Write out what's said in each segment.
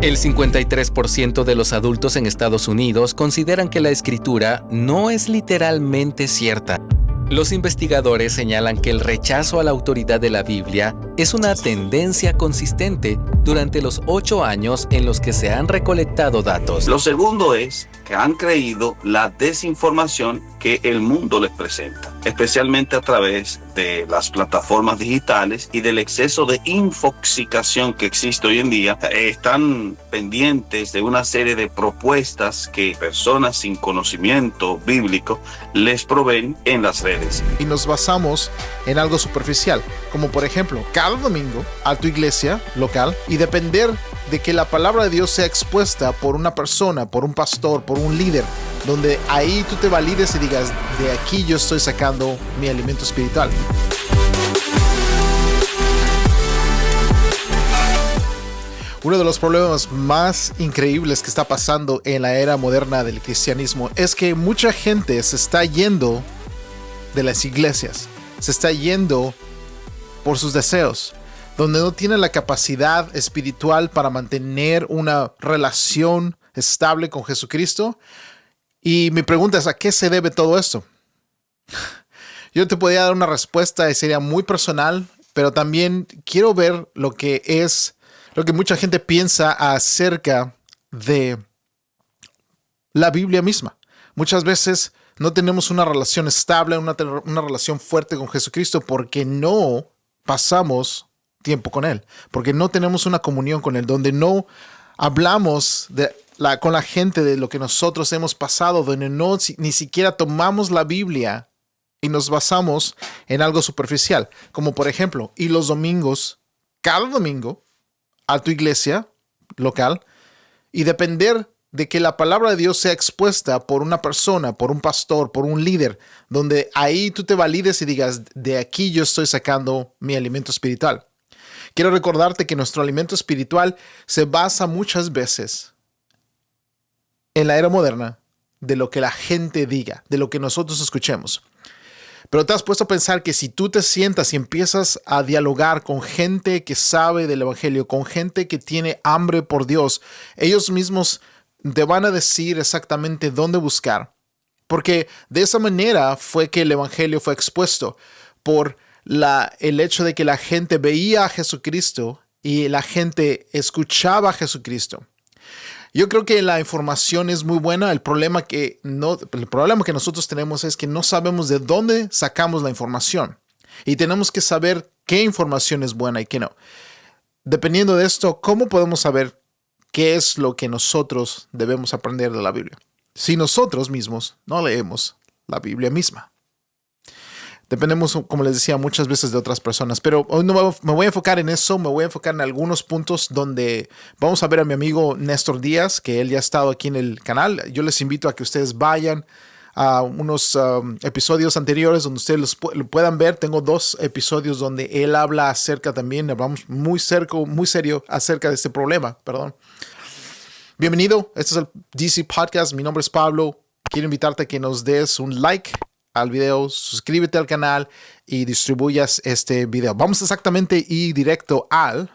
El 53% de los adultos en Estados Unidos consideran que la escritura no es literalmente cierta. Los investigadores señalan que el rechazo a la autoridad de la Biblia es una tendencia consistente durante los 8 años en los que se han recolectado datos. Lo segundo es que han creído la desinformación que el mundo les presenta, especialmente a través de las plataformas digitales y del exceso de infoxicación que existe hoy en día. Están pendientes de una serie de propuestas que personas sin conocimiento bíblico les proveen en las redes. Y nos basamos en algo superficial, como por ejemplo, cada domingo a tu iglesia local y depender de que la palabra de Dios sea expuesta por una persona, por un pastor, por un líder, donde ahí tú te valides y digas, de aquí yo estoy sacando mi alimento espiritual. Uno de los problemas más increíbles que está pasando en la era moderna del cristianismo es que mucha gente se está yendo de las iglesias, se está yendo por sus deseos, donde no tiene la capacidad espiritual para mantener una relación estable con Jesucristo. Y mi pregunta es, ¿a qué se debe todo esto? Yo te podría dar una respuesta y sería muy personal, pero también quiero ver lo que mucha gente piensa acerca de la Biblia misma. Muchas veces no tenemos una relación estable, una relación fuerte con Jesucristo porque no pasamos tiempo con Él, porque no tenemos una comunión con Él, donde no hablamos con la gente de lo que nosotros hemos pasado, donde ni siquiera tomamos la Biblia y nos basamos en algo superficial, como por ejemplo, y los domingos, cada domingo, a tu iglesia local y depender de que la palabra de Dios sea expuesta por una persona, por un pastor, por un líder, donde ahí tú te valides y digas, de aquí yo estoy sacando mi alimento espiritual. Quiero recordarte que nuestro alimento espiritual se basa muchas veces en la era moderna de lo que la gente diga, de lo que nosotros escuchemos. Pero te has puesto a pensar que si tú te sientas y empiezas a dialogar con gente que sabe del evangelio, con gente que tiene hambre por Dios, ellos mismos te van a decir exactamente dónde buscar. Porque de esa manera fue que el evangelio fue expuesto, por el hecho de que la gente veía a Jesucristo y la gente escuchaba a Jesucristo. Yo creo que la información es muy buena. El problema que nosotros tenemos es que no sabemos de dónde sacamos la información. Y tenemos que saber qué información es buena y qué no. Dependiendo de esto, ¿cómo podemos saber qué es lo que nosotros debemos aprender de la Biblia si nosotros mismos no leemos la Biblia misma? Dependemos, como les decía, muchas veces de otras personas, pero hoy no me voy a enfocar en eso, me voy a enfocar en algunos puntos donde vamos a ver a mi amigo Néstor Díaz, que él ya ha estado aquí en el canal. Yo les invito a que ustedes vayan a unos episodios anteriores donde ustedes lo puedan ver. Tengo 2 episodios donde él habla acerca también, hablamos muy serio acerca de este problema, perdón. Bienvenido, este es el DC Podcast, mi nombre es Pablo. Quiero invitarte a que nos des un like al video, suscríbete al canal y distribuyas este video. Vamos exactamente y directo al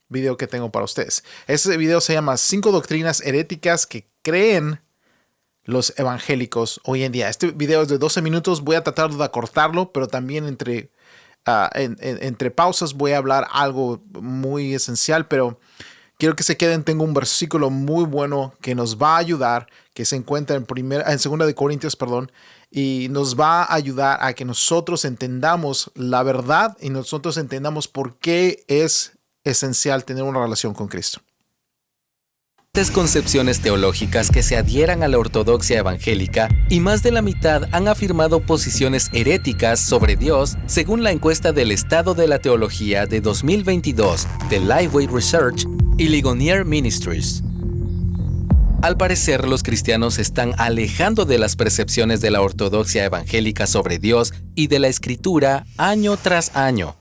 video que tengo para ustedes. Este video se llama 5 doctrinas heréticas que creen los evangélicos hoy en día. Este video es de 12 minutos. Voy a tratar de acortarlo, pero también entre pausas voy a hablar algo muy esencial, pero quiero que se queden. Tengo un versículo muy bueno que nos va a ayudar, que se encuentra en 2 de Corintios, y nos va a ayudar a que nosotros entendamos la verdad y nosotros entendamos por qué es esencial tener una relación con Cristo. Concepciones teológicas que se adhieran a la ortodoxia evangélica y más de la mitad han afirmado posiciones heréticas sobre Dios según la encuesta del Estado de la Teología de 2022 de Lifeway Research y Ligonier Ministries. Al parecer, los cristianos se están alejando de las percepciones de la ortodoxia evangélica sobre Dios y de la Escritura año tras año.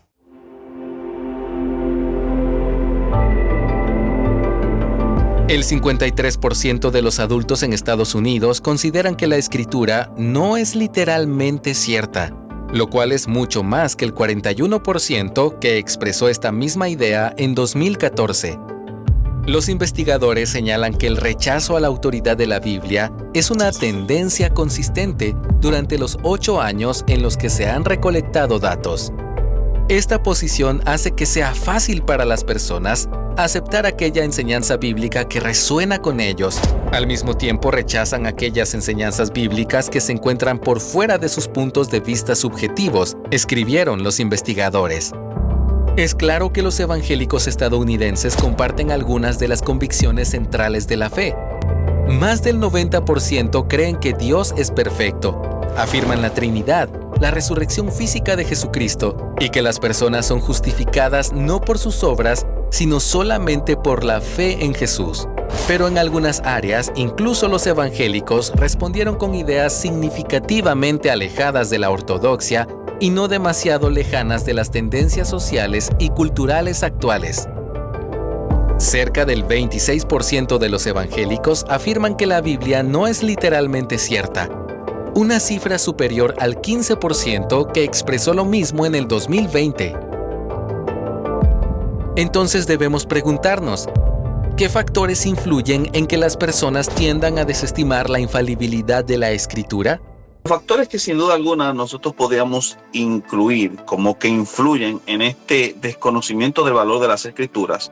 El 53% de los adultos en Estados Unidos consideran que la Escritura no es literalmente cierta, lo cual es mucho más que el 41% que expresó esta misma idea en 2014. Los investigadores señalan que el rechazo a la autoridad de la Biblia es una tendencia consistente durante los 8 años en los que se han recolectado datos. Esta posición hace que sea fácil para las personas aceptar aquella enseñanza bíblica que resuena con ellos. Al mismo tiempo rechazan aquellas enseñanzas bíblicas que se encuentran por fuera de sus puntos de vista subjetivos, escribieron los investigadores. Es claro que los evangélicos estadounidenses comparten algunas de las convicciones centrales de la fe. Más del 90% creen que Dios es perfecto, afirman la Trinidad, la resurrección física de Jesucristo y que las personas son justificadas no por sus obras, sino solamente por la fe en Jesús. Pero en algunas áreas, incluso los evangélicos respondieron con ideas significativamente alejadas de la ortodoxia y no demasiado lejanas de las tendencias sociales y culturales actuales. Cerca del 26% de los evangélicos afirman que la Biblia no es literalmente cierta, una cifra superior al 15% que expresó lo mismo en el 2020. Entonces debemos preguntarnos, ¿qué factores influyen en que las personas tiendan a desestimar la infalibilidad de la Escritura? Factores que sin duda alguna nosotros podríamos incluir como que influyen en este desconocimiento del valor de las Escrituras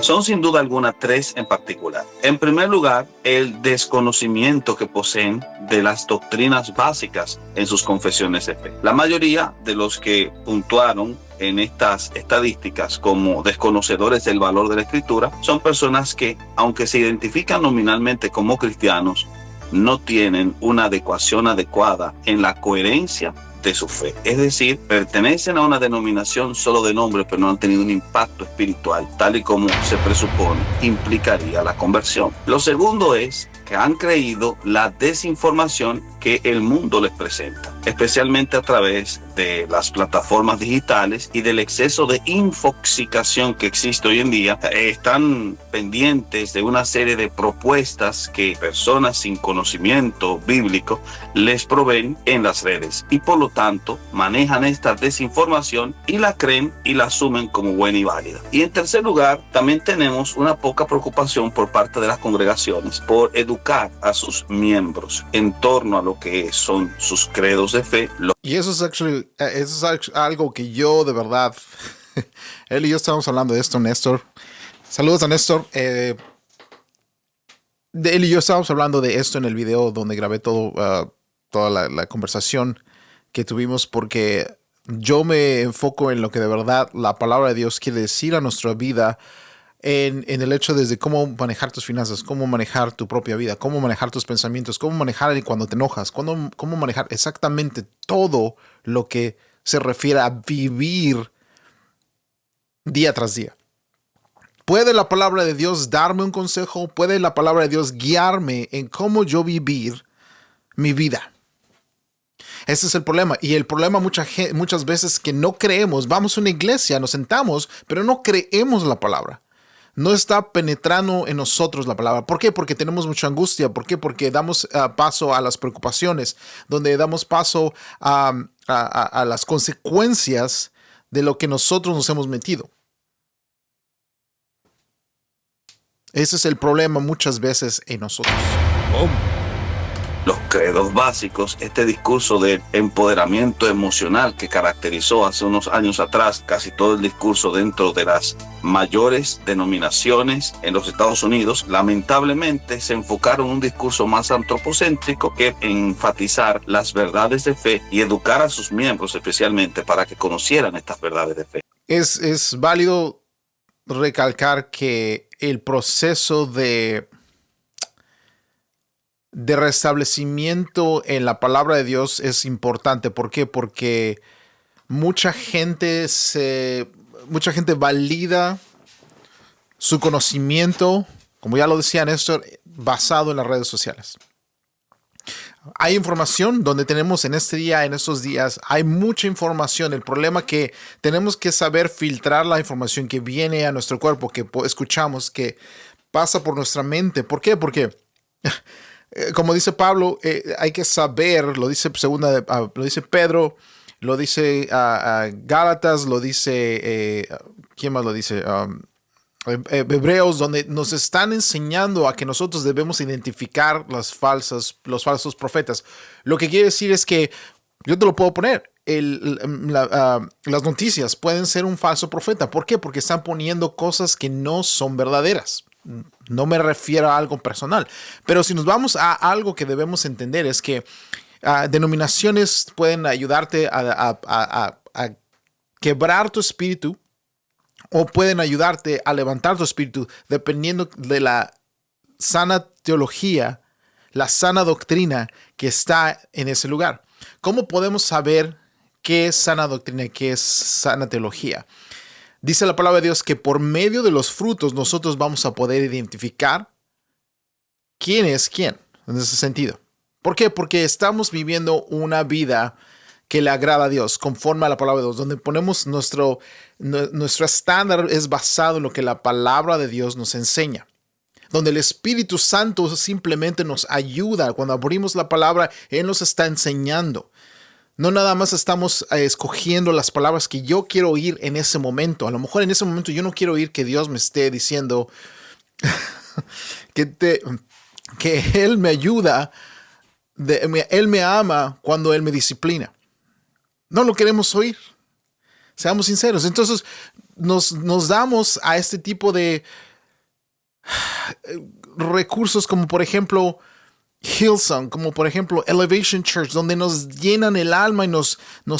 son sin duda alguna 3 en particular. En primer lugar, el desconocimiento que poseen de las doctrinas básicas en sus confesiones de fe. La mayoría de los que puntuaron en estas estadísticas como desconocedores del valor de la Escritura son personas que, aunque se identifican nominalmente como cristianos, no tienen una adecuación adecuada en la coherencia de su fe. Es decir, pertenecen a una denominación solo de nombre, pero no han tenido un impacto espiritual, tal y como se presupone implicaría la conversión. Lo segundo es que han creído la desinformación que el mundo les presenta, especialmente a través de las plataformas digitales y del exceso de infoxicación que existe hoy en día. Están pendientes de una serie de propuestas que personas sin conocimiento bíblico les proveen en las redes y por lo tanto manejan esta desinformación y la creen y la asumen como buena y válida. Y en tercer lugar, también tenemos una poca preocupación por parte de las congregaciones por educar a sus miembros en torno a lo que son sus credos de fe. Y eso es algo que yo de verdad, él y yo estábamos hablando de esto, Néstor. Saludos a Néstor. Él y yo estábamos hablando de esto en el video donde grabé toda la conversación que tuvimos, porque yo me enfoco en lo que de verdad la palabra de Dios quiere decir a nuestra vida. En el hecho desde cómo manejar tus finanzas, cómo manejar tu propia vida, cómo manejar tus pensamientos, cómo manejar cuando te enojas, cómo manejar exactamente todo lo que se refiere a vivir día tras día. ¿Puede la palabra de Dios darme un consejo? ¿Puede la palabra de Dios guiarme en cómo yo vivir mi vida? Ese es el problema. Y el problema muchas veces que no creemos. Vamos a una iglesia, nos sentamos, pero no creemos la palabra. No está penetrando en nosotros la palabra. ¿Por qué? Porque tenemos mucha angustia. ¿Por qué? Porque damos paso a las preocupaciones, donde damos paso a las consecuencias de lo que nosotros nos hemos metido. Ese es el problema muchas veces en nosotros. Los credos básicos, este discurso de empoderamiento emocional que caracterizó hace unos años atrás casi todo el discurso dentro de las mayores denominaciones en los Estados Unidos, lamentablemente se enfocaron en un discurso más antropocéntrico que enfatizar las verdades de fe y educar a sus miembros especialmente para que conocieran estas verdades de fe. Es válido recalcar que el proceso de restablecimiento en la palabra de Dios es importante. ¿Por qué? Porque mucha gente valida su conocimiento, como ya lo decía Néstor, basado en las redes sociales. Hay información donde tenemos en estos días, hay mucha información. El problema es que tenemos que saber filtrar la información que viene a nuestro cuerpo, que escuchamos, que pasa por nuestra mente. ¿Por qué? Porque como dice Pablo, hay que saber, lo dice Pedro Lo dice Gálatas, lo dice, ¿quién más lo dice? Hebreos, donde nos están enseñando a que nosotros debemos identificar los falsos profetas. Lo que quiere decir es que, yo te lo puedo poner, las noticias pueden ser un falso profeta. ¿Por qué? Porque están poniendo cosas que no son verdaderas. No me refiero a algo personal, pero si nos vamos a algo que debemos entender es que denominaciones pueden ayudarte a quebrar tu espíritu, o pueden ayudarte a levantar tu espíritu dependiendo de la sana teología, la sana doctrina que está en ese lugar. ¿Cómo podemos saber qué es sana doctrina y qué es sana teología? Dice la palabra de Dios que por medio de los frutos nosotros vamos a poder identificar quién es quién en ese sentido. ¿Por qué? Porque estamos viviendo una vida que le agrada a Dios, conforme a la palabra de Dios, donde ponemos nuestro estándar es basado en lo que la palabra de Dios nos enseña, donde el Espíritu Santo simplemente nos ayuda. Cuando abrimos la palabra, Él nos está enseñando. No nada más estamos escogiendo las palabras que yo quiero oír en ese momento. A lo mejor en ese momento yo no quiero oír que Dios me esté diciendo que Él me ayuda, Él me ama cuando Él me disciplina. No lo queremos oír. Seamos sinceros. Entonces nos damos a este tipo de recursos como por ejemplo Hillsong, como por ejemplo Elevation Church, donde nos llenan el alma y nos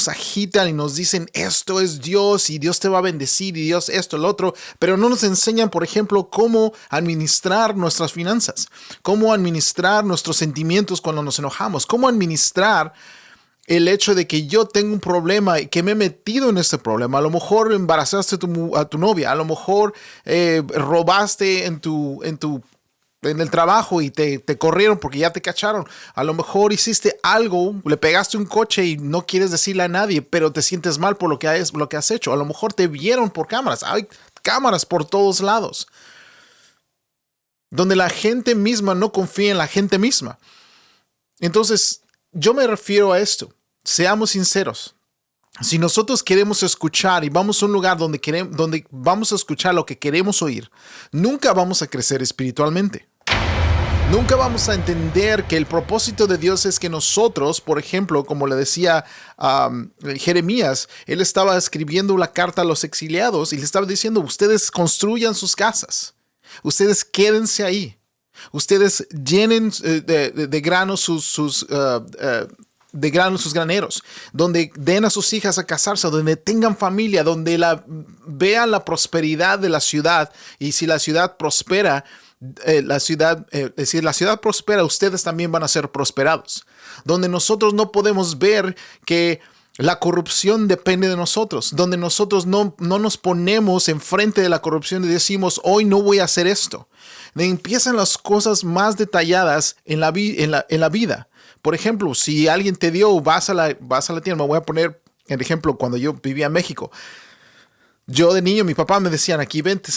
agitan y nos dicen esto es Dios y Dios te va a bendecir y Dios esto, el otro, pero no nos enseñan, por ejemplo, cómo administrar nuestras finanzas, cómo administrar nuestros sentimientos cuando nos enojamos, cómo administrar el hecho de que yo tengo un problema y que me he metido en este problema. A lo mejor embarazaste a tu novia, a lo mejor robaste en el trabajo y te corrieron porque ya te cacharon. A lo mejor hiciste algo, le pegaste un coche y no quieres decirle a nadie, pero te sientes mal por lo que has hecho. A lo mejor te vieron por cámaras. Hay cámaras por todos lados, donde la gente misma no confía en la gente misma. Entonces, yo me refiero a esto. Seamos sinceros. Si nosotros queremos escuchar y vamos a un lugar donde vamos a escuchar lo que queremos oír, nunca vamos a crecer espiritualmente. Nunca vamos a entender que el propósito de Dios es que nosotros, por ejemplo, como le decía Jeremías, él estaba escribiendo la carta a los exiliados y le estaba diciendo, ustedes construyan sus casas, ustedes quédense ahí, ustedes llenen de grano sus graneros, donde den a sus hijas a casarse, donde tengan familia, donde vean la prosperidad de la ciudad, y si la ciudad prospera, si la ciudad prospera, ustedes también van a ser prosperados. Donde nosotros no podemos ver que la corrupción depende de nosotros, donde nosotros no nos ponemos enfrente de la corrupción y decimos, hoy no voy a hacer esto. Empiezan las cosas más detalladas en la vida. Por ejemplo, si alguien te dio, vas a la tienda, me voy a poner el ejemplo cuando yo vivía en México. Yo de niño, mi papá me decían, aquí 20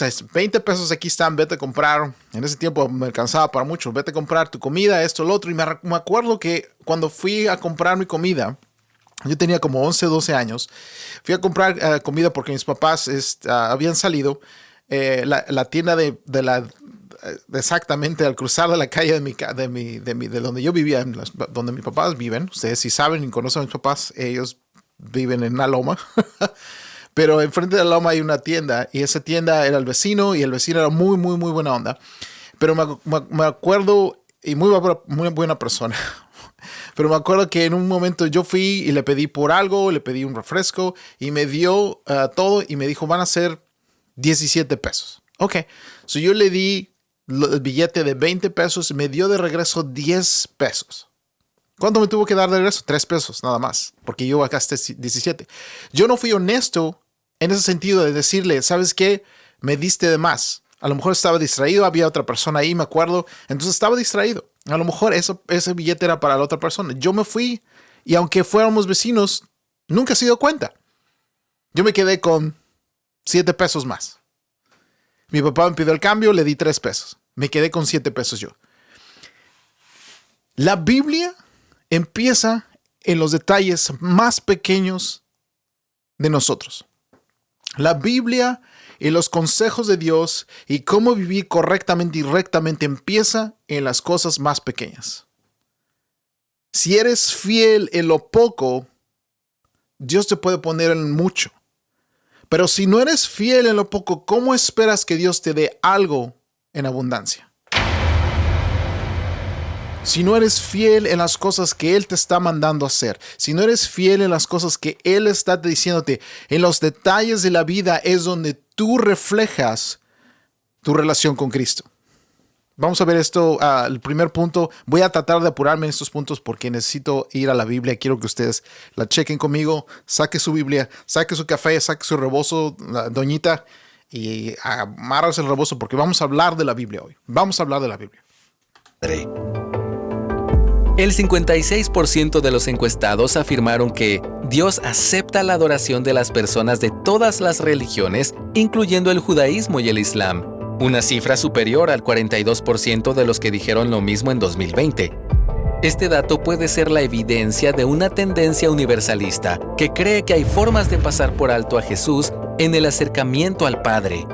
pesos aquí están, vete a comprar. En ese tiempo me alcanzaba para mucho, vete a comprar tu comida, esto, lo otro. Y me acuerdo que cuando fui a comprar mi comida, yo tenía como 11, 12 años, fui a comprar comida porque mis papás habían salido. La tienda exactamente al cruzar de la calle de donde yo vivía, donde mis papás viven. Ustedes si saben y conocen a mis papás, ellos viven en una loma. Pero enfrente de la loma hay una tienda y esa tienda era el vecino y el vecino era muy, muy, muy buena onda. Pero me acuerdo, y muy buena persona. Pero me acuerdo que en un momento yo fui y le pedí por algo, le pedí un refresco y me dio todo y me dijo, van a ser 17 pesos. Ok, so yo le di el billete de 20 pesos y me dio de regreso 10 pesos. ¿Cuánto me tuvo que dar de regreso? 3 pesos nada más, porque yo gasté 17. Yo no fui honesto en ese sentido de decirle, ¿sabes qué? Me diste de más. A lo mejor estaba distraído, había otra persona ahí, me acuerdo. Entonces estaba distraído. A lo mejor ese billete era para la otra persona. Yo me fui y aunque fuéramos vecinos, nunca se dio cuenta. Yo me quedé con 7 pesos más. Mi papá me pidió el cambio, le di 3 pesos. Me quedé con 7 pesos yo. La Biblia empieza en los detalles más pequeños de nosotros. La Biblia y los consejos de Dios y cómo vivir correctamente y rectamente empieza en las cosas más pequeñas. Si eres fiel en lo poco, Dios te puede poner en mucho. Pero si no eres fiel en lo poco, ¿cómo esperas que Dios te dé algo en abundancia? Si no eres fiel en las cosas que Él te está mandando a hacer, si no eres fiel en las cosas que Él está diciéndote, en los detalles de la vida es donde tú reflejas tu relación con Cristo. Vamos a ver esto, el primer punto. Voy a tratar de apurarme en estos puntos porque necesito ir a la Biblia. Quiero que ustedes la chequen conmigo. Saque su Biblia, saque su café, saque su rebozo, doñita, y amarras el rebozo porque vamos a hablar de la Biblia hoy. Vamos a hablar de la Biblia. El 56% de los encuestados afirmaron que Dios acepta la adoración de las personas de todas las religiones, incluyendo el judaísmo y el islam, una cifra superior al 42% de los que dijeron lo mismo en 2020. Este dato puede ser la evidencia de una tendencia universalista que cree que hay formas de pasar por alto a Jesús en el acercamiento al Padre.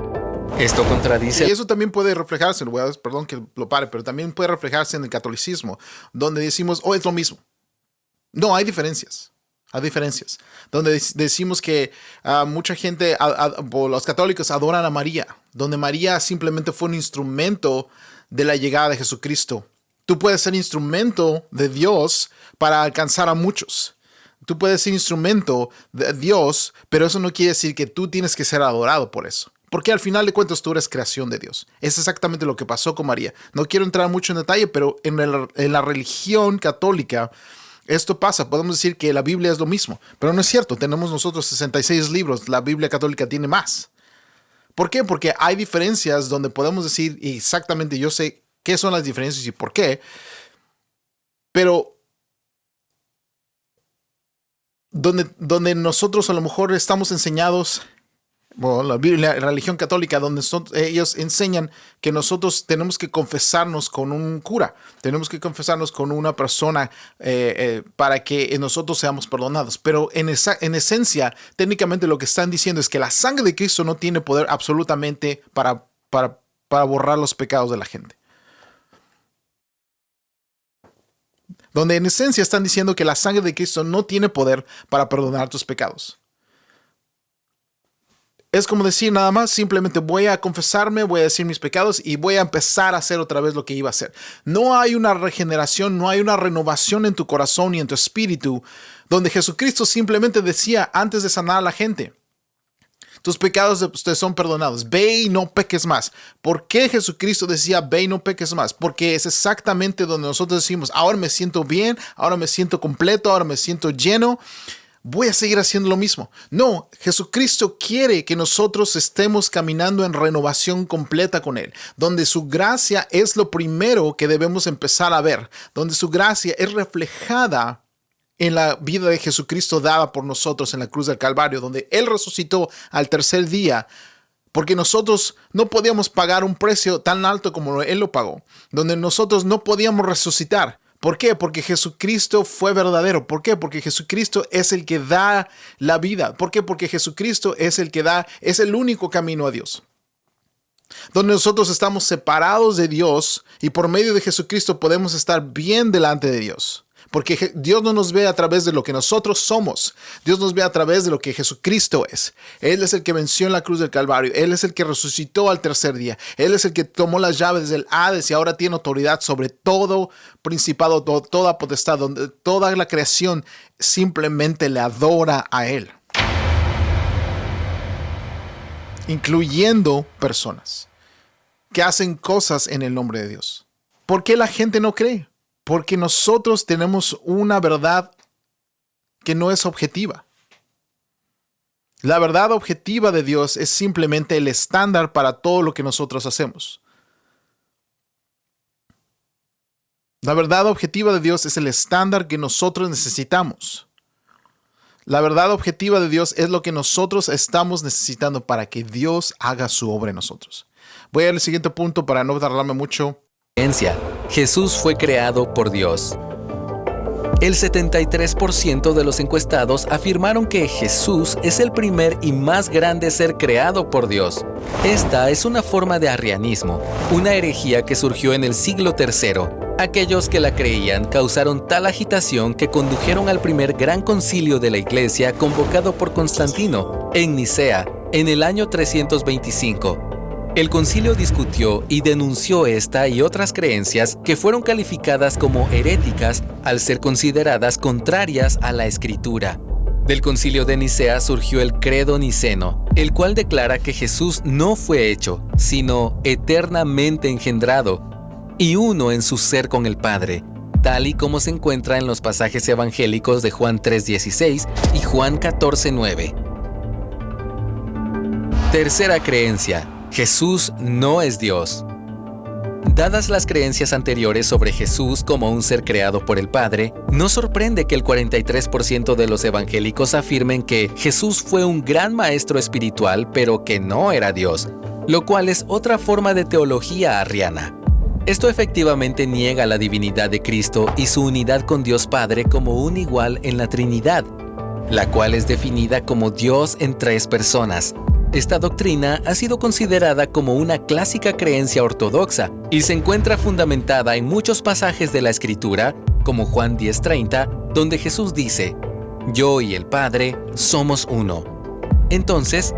Esto contradice. Y eso también puede reflejarse, perdón que lo pare, pero también puede reflejarse en el catolicismo, donde decimos, es lo mismo. No, hay diferencias. Hay diferencias. Donde decimos que mucha gente, los católicos adoran a María, donde María simplemente fue un instrumento de la llegada de Jesucristo. Tú puedes ser instrumento de Dios para alcanzar a muchos. Tú puedes ser instrumento de Dios, pero eso no quiere decir que tú tienes que ser adorado por eso. Porque al final de cuentas tú eres creación de Dios. Es exactamente lo que pasó con María. No quiero entrar mucho en detalle, pero en la religión católica esto pasa. Podemos decir que la Biblia es lo mismo, pero no es cierto. Tenemos nosotros 66 libros. La Biblia católica tiene más. ¿Por qué? Porque hay diferencias donde podemos decir exactamente, yo sé qué son las diferencias y por qué, pero donde nosotros a lo mejor estamos enseñados, la religión católica, donde ellos enseñan que nosotros tenemos que confesarnos con un cura, tenemos que confesarnos con una persona para que nosotros seamos perdonados. Pero en esencia, técnicamente lo que están diciendo es que la sangre de Cristo no tiene poder absolutamente para borrar los pecados de la gente. Donde en esencia están diciendo que la sangre de Cristo no tiene poder para perdonar tus pecados. Es como decir nada más, simplemente voy a confesarme, voy a decir mis pecados y voy a empezar a hacer otra vez lo que iba a hacer. No hay una regeneración, no hay una renovación en tu corazón y en tu espíritu, donde Jesucristo simplemente decía antes de sanar a la gente, tus pecados ustedes son perdonados, ve y no peques más. ¿Por qué Jesucristo decía ve y no peques más? Porque es exactamente donde nosotros decimos, ahora me siento bien, ahora me siento completo, ahora me siento lleno, voy a seguir haciendo lo mismo. No, Jesucristo quiere que nosotros estemos caminando en renovación completa con Él, donde su gracia es lo primero que debemos empezar a ver, donde su gracia es reflejada en la vida de Jesucristo dada por nosotros en la cruz del Calvario, donde Él resucitó al tercer día, porque nosotros no podíamos pagar un precio tan alto como Él lo pagó, donde nosotros no podíamos resucitar. ¿Por qué? Porque Jesucristo fue verdadero. ¿Por qué? Porque Jesucristo es el que da la vida. ¿Por qué? Porque Jesucristo es el que es el único camino a Dios. Donde nosotros estamos separados de Dios y por medio de Jesucristo podemos estar bien delante de Dios. Porque Dios no nos ve a través de lo que nosotros somos. Dios nos ve a través de lo que Jesucristo es. Él es el que venció en la cruz del Calvario. Él es el que resucitó al tercer día. Él es el que tomó las llaves del Hades y ahora tiene autoridad sobre todo principado, toda potestad, donde toda la creación simplemente le adora a Él. Incluyendo personas que hacen cosas en el nombre de Dios. ¿Por qué la gente no cree? Porque nosotros tenemos una verdad que no es objetiva. La verdad objetiva de Dios es simplemente el estándar para todo lo que nosotros hacemos. La verdad objetiva de Dios es el estándar que nosotros necesitamos. La verdad objetiva de Dios es lo que nosotros estamos necesitando para que Dios haga su obra en nosotros. Voy al siguiente punto para no tardarme mucho. Jesús fue creado por Dios. El 73% de los encuestados afirmaron que Jesús es el primer y más grande ser creado por Dios. Esta es una forma de arrianismo, una herejía que surgió en el siglo III. Aquellos que la creían causaron tal agitación que condujeron al primer gran concilio de la Iglesia convocado por Constantino en Nicea en el año 325. El concilio discutió y denunció esta y otras creencias que fueron calificadas como heréticas al ser consideradas contrarias a la Escritura. Del concilio de Nicea surgió el credo niceno, el cual declara que Jesús no fue hecho, sino eternamente engendrado, y uno en su ser con el Padre, tal y como se encuentra en los pasajes evangélicos de Juan 3:16 y Juan 14:9. Tercera creencia: Jesús no es Dios. Dadas las creencias anteriores sobre Jesús como un ser creado por el Padre, no sorprende que el 43% de los evangélicos afirmen que Jesús fue un gran maestro espiritual, pero que no era Dios, lo cual es otra forma de teología arriana. Esto efectivamente niega la divinidad de Cristo y su unidad con Dios Padre como un igual en la Trinidad, la cual es definida como Dios en tres personas. Esta doctrina ha sido considerada como una clásica creencia ortodoxa y se encuentra fundamentada en muchos pasajes de la Escritura, como Juan 10:30, donde Jesús dice: «Yo y el Padre somos uno». Entonces,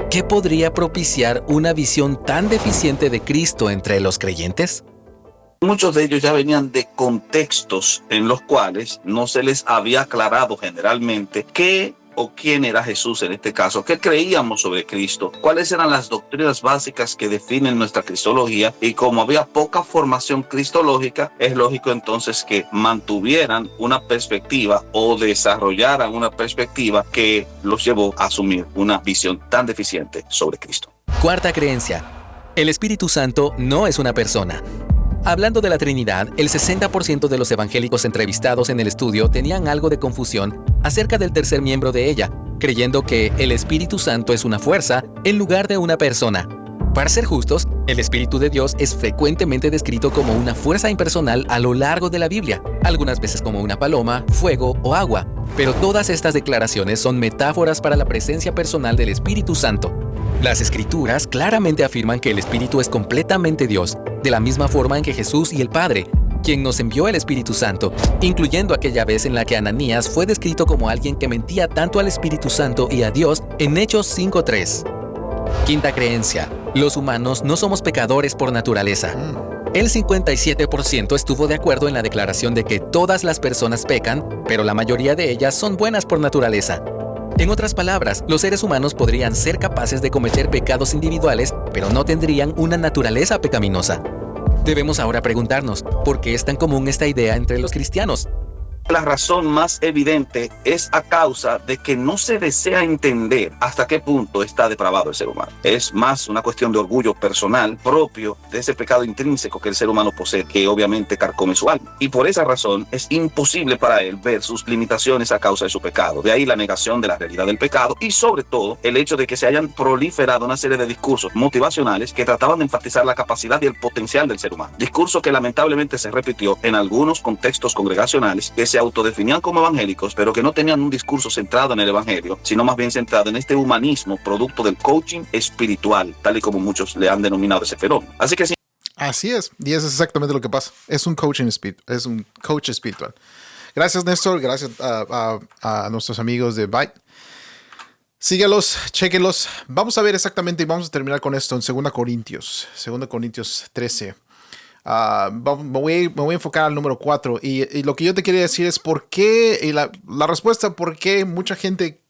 ¿qué podría propiciar una visión tan deficiente de Cristo entre los creyentes? Muchos de ellos ya venían de contextos en los cuales no se les había aclarado generalmente qué o quién era Jesús en este caso, qué creíamos sobre Cristo, cuáles eran las doctrinas básicas que definen nuestra cristología, y como había poca formación cristológica, es lógico entonces que mantuvieran una perspectiva o desarrollaran una perspectiva que los llevó a asumir una visión tan deficiente sobre Cristo. Cuarta creencia: el Espíritu Santo no es una persona. Hablando de la Trinidad, el 60% de los evangélicos entrevistados en el estudio tenían algo de confusión acerca del tercer miembro de ella, creyendo que el Espíritu Santo es una fuerza en lugar de una persona. Para ser justos, el Espíritu de Dios es frecuentemente descrito como una fuerza impersonal a lo largo de la Biblia, algunas veces como una paloma, fuego o agua, pero todas estas declaraciones son metáforas para la presencia personal del Espíritu Santo. Las Escrituras claramente afirman que el Espíritu es completamente Dios, de la misma forma en que Jesús y el Padre, quien nos envió el Espíritu Santo, incluyendo aquella vez en la que Ananías fue descrito como alguien que mentía tanto al Espíritu Santo y a Dios en Hechos 5:3. Quinta creencia: los humanos no somos pecadores por naturaleza. El 57% estuvo de acuerdo en la declaración de que todas las personas pecan, pero la mayoría de ellas son buenas por naturaleza. En otras palabras, los seres humanos podrían ser capaces de cometer pecados individuales, pero no tendrían una naturaleza pecaminosa. Debemos ahora preguntarnos, ¿por qué es tan común esta idea entre los cristianos? La razón más evidente es a causa de que no se desea entender hasta qué punto está depravado el ser humano. Es más una cuestión de orgullo personal propio de ese pecado intrínseco que el ser humano posee, que obviamente carcome su alma. Y por esa razón es imposible para él ver sus limitaciones a causa de su pecado. De ahí la negación de la realidad del pecado y sobre todo el hecho de que se hayan proliferado una serie de discursos motivacionales que trataban de enfatizar la capacidad y el potencial del ser humano. Discurso que lamentablemente se repitió en algunos contextos congregacionales que se autodefinían como evangélicos, pero que no tenían un discurso centrado en el evangelio, sino más bien centrado en este humanismo producto del coaching espiritual, tal y como muchos le han denominado ese fenómeno. Así que sí. Así es, y eso es exactamente lo que pasa. Es un coach espiritual. Gracias, Néstor. Gracias a nuestros amigos de Byte. Síguelos, chéquenlos. Vamos a ver exactamente, y vamos a terminar con esto en 2 Corintios 13. Me voy a enfocar al número 4 y lo que yo te quería decir es por qué, y la respuesta por qué mucha gente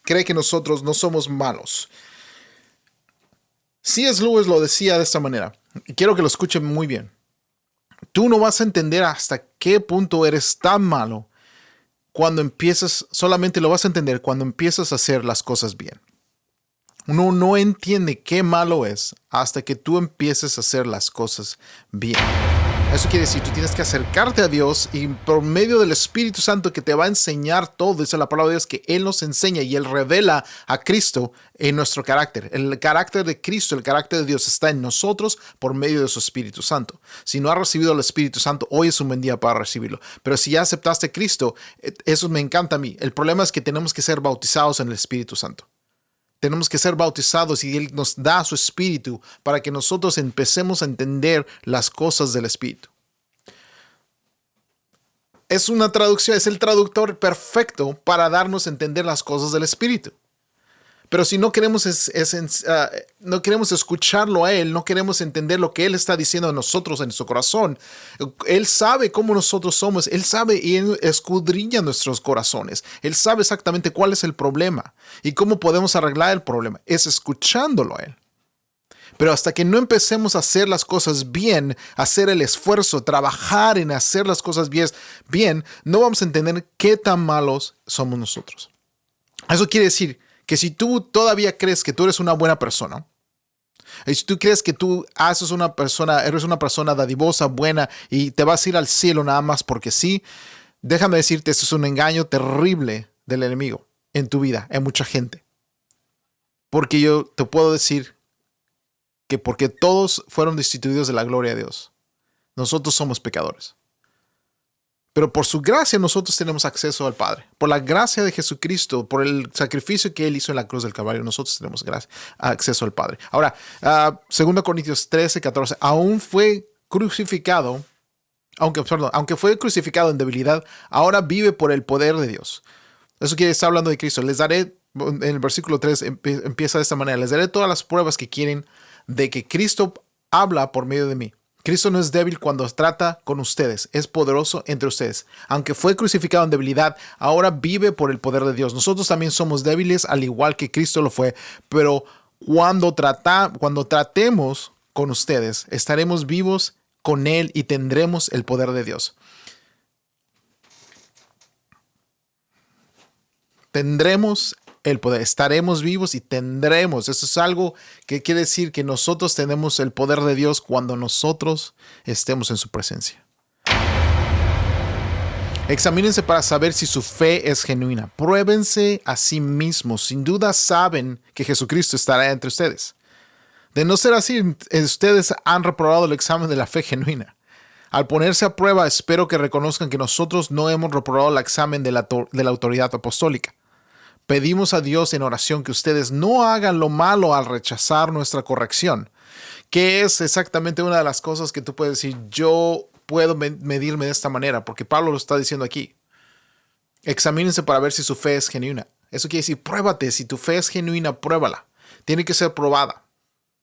cree que nosotros no somos malos. C.S. Lewis lo decía de esta manera, y quiero que lo escuchen muy bien. Tú no vas a entender hasta qué punto eres tan malo cuando empiezas, solamente lo vas a entender cuando empiezas a hacer las cosas bien. Uno no entiende qué malo es hasta que tú empieces a hacer las cosas bien. Eso quiere decir, tú tienes que acercarte a Dios y por medio del Espíritu Santo que te va a enseñar todo. Dice la palabra de Dios que Él nos enseña y Él revela a Cristo en nuestro carácter. El carácter de Cristo, el carácter de Dios está en nosotros por medio de su Espíritu Santo. Si no has recibido el Espíritu Santo, hoy es un buen día para recibirlo. Pero si ya aceptaste a Cristo, eso me encanta a mí. El problema es que tenemos que ser bautizados en el Espíritu Santo. Tenemos que ser bautizados y Él nos da su Espíritu para que nosotros empecemos a entender las cosas del Espíritu. Es una traducción, es el traductor perfecto para darnos a entender las cosas del Espíritu. Pero si no queremos, no queremos escucharlo a Él, no queremos entender lo que Él está diciendo a nosotros en su corazón. Él sabe cómo nosotros somos. Él sabe y Él escudriña nuestros corazones. Él sabe exactamente cuál es el problema y cómo podemos arreglar el problema. Es escuchándolo a Él. Pero hasta que no empecemos a hacer las cosas bien, hacer el esfuerzo, trabajar en hacer las cosas bien, no vamos a entender qué tan malos somos nosotros. Eso quiere decir que si tú todavía crees que tú eres una buena persona, y si tú crees que tú eres una persona dadivosa, buena, y te vas a ir al cielo nada más porque sí, déjame decirte, eso es un engaño terrible del enemigo en tu vida, en mucha gente. Porque yo te puedo decir que porque todos fueron destituidos de la gloria de Dios, nosotros somos pecadores. Pero por su gracia nosotros tenemos acceso al Padre. Por la gracia de Jesucristo, por el sacrificio que Él hizo en la cruz del Calvario, nosotros tenemos acceso al Padre. Ahora, 2 Corintios 13, 14, aunque fue crucificado en debilidad, ahora vive por el poder de Dios. Eso quiere estar hablando de Cristo. Les daré, en el versículo 3 empieza de esta manera, les daré todas las pruebas que quieren de que Cristo habla por medio de mí. Cristo no es débil cuando trata con ustedes, es poderoso entre ustedes. Aunque fue crucificado en debilidad, ahora vive por el poder de Dios. Nosotros también somos débiles al igual que Cristo lo fue, pero cuando tratemos con ustedes, estaremos vivos con Él y tendremos el poder de Dios. Tendremos el poder, estaremos vivos y tendremos. Eso es algo que quiere decir que nosotros tenemos el poder de Dios cuando nosotros estemos en su presencia. Examínense para saber si su fe es genuina. Pruébense a sí mismos. Sin duda saben que Jesucristo estará entre ustedes. De no ser así, ustedes han reprobado el examen de la fe genuina. Al ponerse a prueba, espero que reconozcan que nosotros no hemos reprobado el examen de la autoridad apostólica. Pedimos a Dios en oración que ustedes no hagan lo malo al rechazar nuestra corrección, que es exactamente una de las cosas que tú puedes decir, yo puedo medirme de esta manera, porque Pablo lo está diciendo aquí. Examínense para ver si su fe es genuina. Eso quiere decir, pruébate, si tu fe es genuina, pruébala. Tiene que ser probada.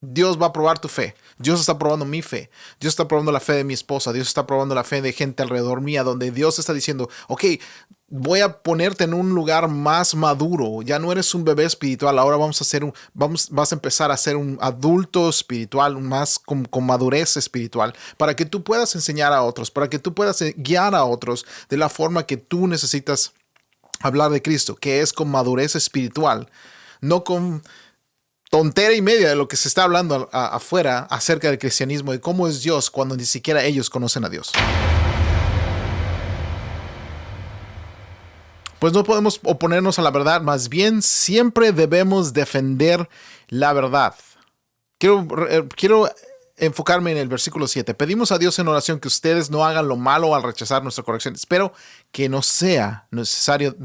Dios va a probar tu fe. Dios está probando mi fe. Dios está probando la fe de mi esposa. Dios está probando la fe de gente alrededor mía, donde Dios está diciendo, ok, voy a ponerte en un lugar más maduro. Ya no eres un bebé espiritual. Ahora vas a empezar a ser un adulto espiritual, más con madurez espiritual, para que tú puedas enseñar a otros, para que tú puedas guiar a otros de la forma que tú necesitas hablar de Cristo, que es con madurez espiritual, no con tontera y media de lo que se está hablando afuera acerca del cristianismo y cómo es Dios cuando ni siquiera ellos conocen a Dios. Pues no podemos oponernos a la verdad, más bien siempre debemos defender la verdad. Quiero enfocarme en el versículo 7. Pedimos a Dios en oración que ustedes no hagan lo malo al rechazar nuestra corrección. Espero que no sea necesario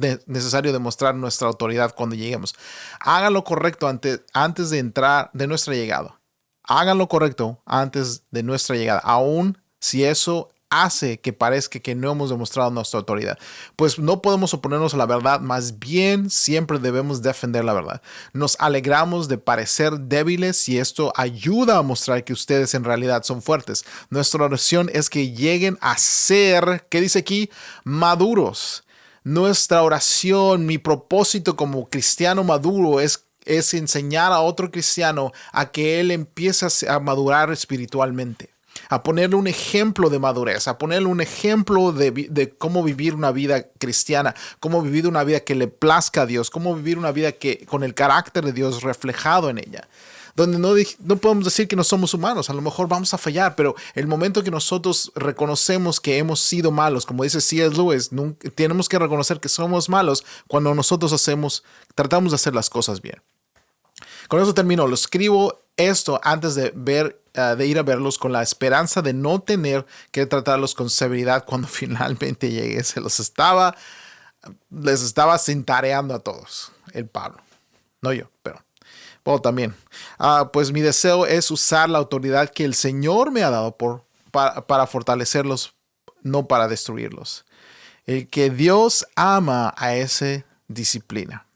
demostrar nuestra autoridad cuando lleguemos. Hagan lo correcto antes de nuestra llegada. Hagan lo correcto antes de nuestra llegada, aun si eso hace que parezca que no hemos demostrado nuestra autoridad. Pues no podemos oponernos a la verdad, más bien siempre debemos defender la verdad. Nos alegramos de parecer débiles y esto ayuda a mostrar que ustedes en realidad son fuertes. Nuestra oración es que lleguen a ser, ¿qué dice aquí? Maduros. Nuestra oración, mi propósito como cristiano maduro es enseñar a otro cristiano a que él empiece a madurar espiritualmente, a ponerle un ejemplo de madurez, a ponerle un ejemplo de cómo vivir una vida cristiana, cómo vivir una vida que le plazca a Dios, cómo vivir una vida con el carácter de Dios reflejado en ella. donde no podemos decir que no somos humanos. A lo mejor vamos a fallar, pero el momento que nosotros reconocemos que hemos sido malos, como dice C.S. Lewis, tenemos que reconocer que somos malos cuando nosotros tratamos de hacer las cosas bien. Con eso termino. Lo escribo esto antes de ir a verlos, con la esperanza de no tener que tratarlos con severidad cuando finalmente llegue. Les estaba cintareando a todos, el Pablo. No yo, pero también. Pues mi deseo es usar la autoridad que el Señor me ha dado para fortalecerlos, no para destruirlos. El que Dios ama a ese disciplina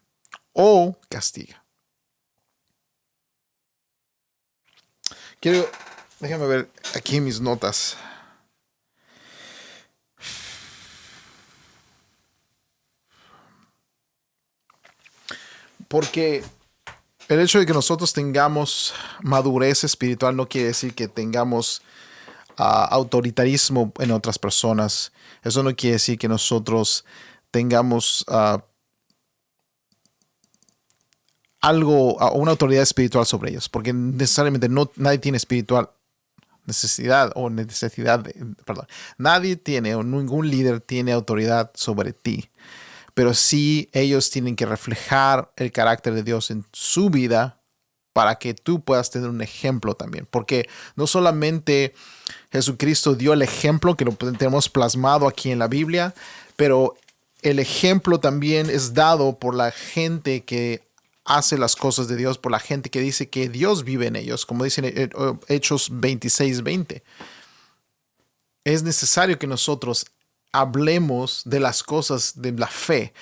o castiga. Déjame ver aquí mis notas. Porque el hecho de que nosotros tengamos madurez espiritual no quiere decir que tengamos autoritarismo en otras personas. Eso no quiere decir que nosotros tengamos una autoridad espiritual sobre ellos, porque necesariamente nadie tiene nadie tiene, o ningún líder tiene autoridad sobre ti. Pero sí, ellos tienen que reflejar el carácter de Dios en su vida para que tú puedas tener un ejemplo también. Porque no solamente Jesucristo dio el ejemplo, que lo tenemos plasmado aquí en la Biblia, pero el ejemplo también es dado por la gente que hace las cosas de Dios, por la gente que dice que Dios vive en ellos, como dicen en Hechos 26:20. Es necesario que nosotros hablemos de las cosas de la fe.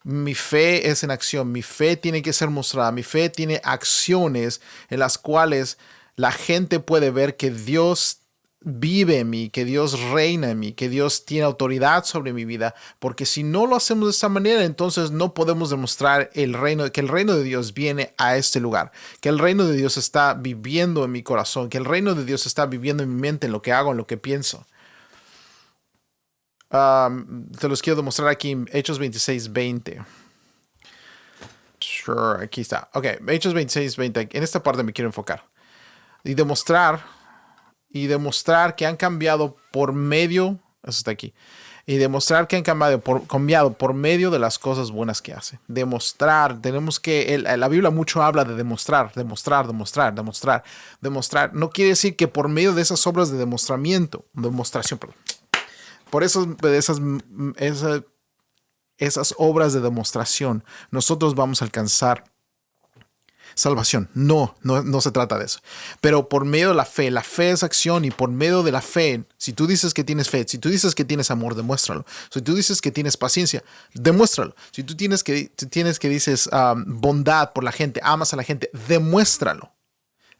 Mi fe es en acción, mi fe tiene que ser mostrada, mi fe tiene acciones en las cuales la gente puede ver que Dios vive en mí, que Dios reina en mí, que Dios tiene autoridad sobre mi vida, porque si no lo hacemos de esa manera, entonces no podemos demostrar que el reino de Dios viene a este lugar, que el reino de Dios está viviendo en mi corazón, que el reino de Dios está viviendo en mi mente, en lo que hago, en lo que pienso. Te los quiero demostrar aquí en Hechos 26:20. Sure, aquí está. Ok, Hechos 26:20. En esta parte me quiero enfocar. Y demostrar que han cambiado por medio, eso está aquí, y demostrar que han cambiado por medio de las cosas buenas que hacen. Demostrar, la Biblia mucho habla de demostrar. No quiere decir que por medio de esas obras de demostración, perdón. Por eso, esas obras de demostración, nosotros vamos a alcanzar salvación. No se trata de eso. Pero por medio de la fe es acción, y por medio de la fe, si tú dices que tienes fe, si tú dices que tienes amor, demuéstralo. Si tú dices que tienes paciencia, demuéstralo. Si tú dices bondad por la gente, amas a la gente, demuéstralo.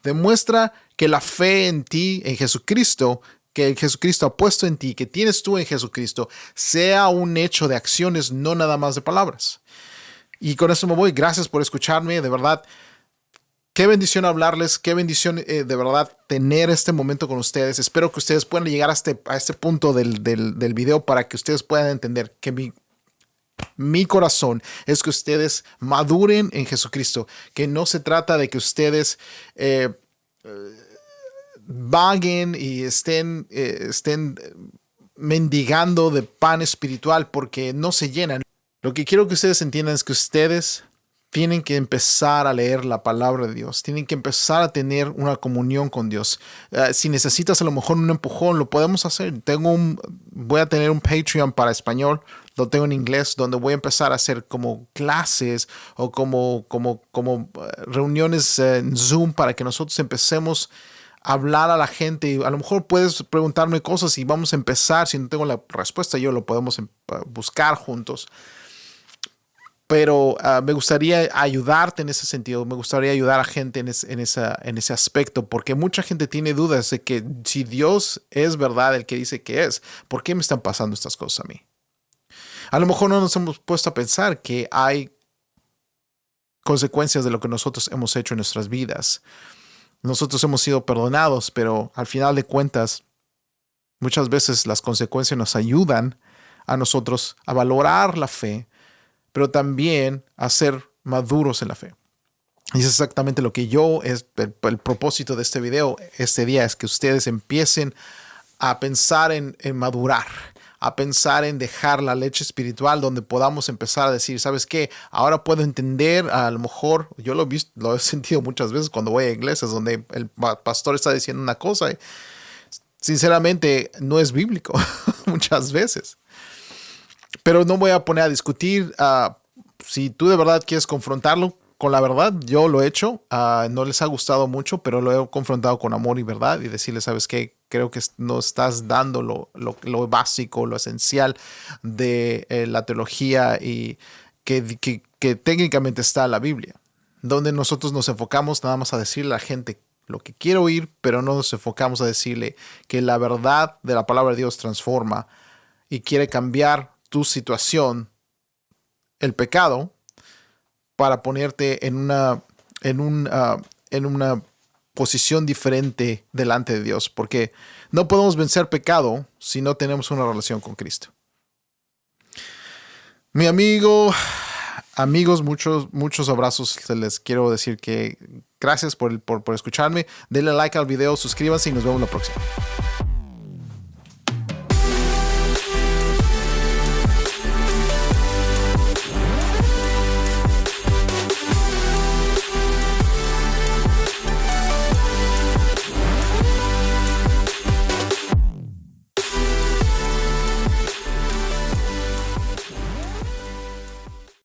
Demuestra que la fe en ti, en Jesucristo, que Jesucristo ha puesto en ti, que tienes tú en Jesucristo, sea un hecho de acciones, no nada más de palabras. Y con eso me voy. Gracias por escucharme, de verdad. Qué bendición hablarles, qué bendición de verdad tener este momento con ustedes. Espero que ustedes puedan llegar a este punto del video para que ustedes puedan entender que mi corazón es que ustedes maduren en Jesucristo, que no se trata de que ustedes vaguen y estén mendigando de pan espiritual porque no se llenan. Lo que quiero que ustedes entiendan es que ustedes tienen que empezar a leer la palabra de Dios, tienen que empezar a tener una comunión con Dios. Si necesitas a lo mejor un empujón, lo podemos hacer. Voy a tener un Patreon para español, lo tengo en inglés, donde voy a empezar a hacer como clases o como reuniones en Zoom para que nosotros empecemos hablar a la gente. A lo mejor puedes preguntarme cosas y vamos a empezar. Si no tengo la respuesta, lo podemos buscar juntos. Pero me gustaría ayudarte en ese sentido. Me gustaría ayudar a gente en ese aspecto, porque mucha gente tiene dudas de que si Dios es verdad el que dice que es, ¿por qué me están pasando estas cosas a mí? A lo mejor no nos hemos puesto a pensar que hay consecuencias de lo que nosotros hemos hecho en nuestras vidas. Nosotros hemos sido perdonados, pero al final de cuentas, muchas veces las consecuencias nos ayudan a nosotros a valorar la fe, pero también a ser maduros en la fe. Y es exactamente lo que el propósito de este video, este día, es que ustedes empiecen a pensar en madurar, a pensar en dejar la leche espiritual, donde podamos empezar a decir, ¿sabes qué? Ahora puedo entender, a lo mejor, yo lo he sentido muchas veces cuando voy a iglesias donde el pastor está diciendo una cosa y sinceramente no es bíblico muchas veces. Pero no voy a poner a discutir. Si tú de verdad quieres confrontarlo con la verdad, yo lo he hecho. No les ha gustado mucho, pero lo he confrontado con amor y verdad y decirle, ¿sabes qué? Creo que no estás dando lo básico, lo esencial de la teología y que técnicamente está en la Biblia, donde nosotros nos enfocamos nada más a decirle a la gente lo que quiere oír, pero no nos enfocamos a decirle que la verdad de la palabra de Dios transforma y quiere cambiar tu situación, el pecado, para ponerte en una posición diferente delante de Dios, porque no podemos vencer pecado si no tenemos una relación con Cristo. Mi amigos, muchos abrazos. Les quiero decir que gracias por escucharme. Denle like al video, suscríbanse y nos vemos la próxima.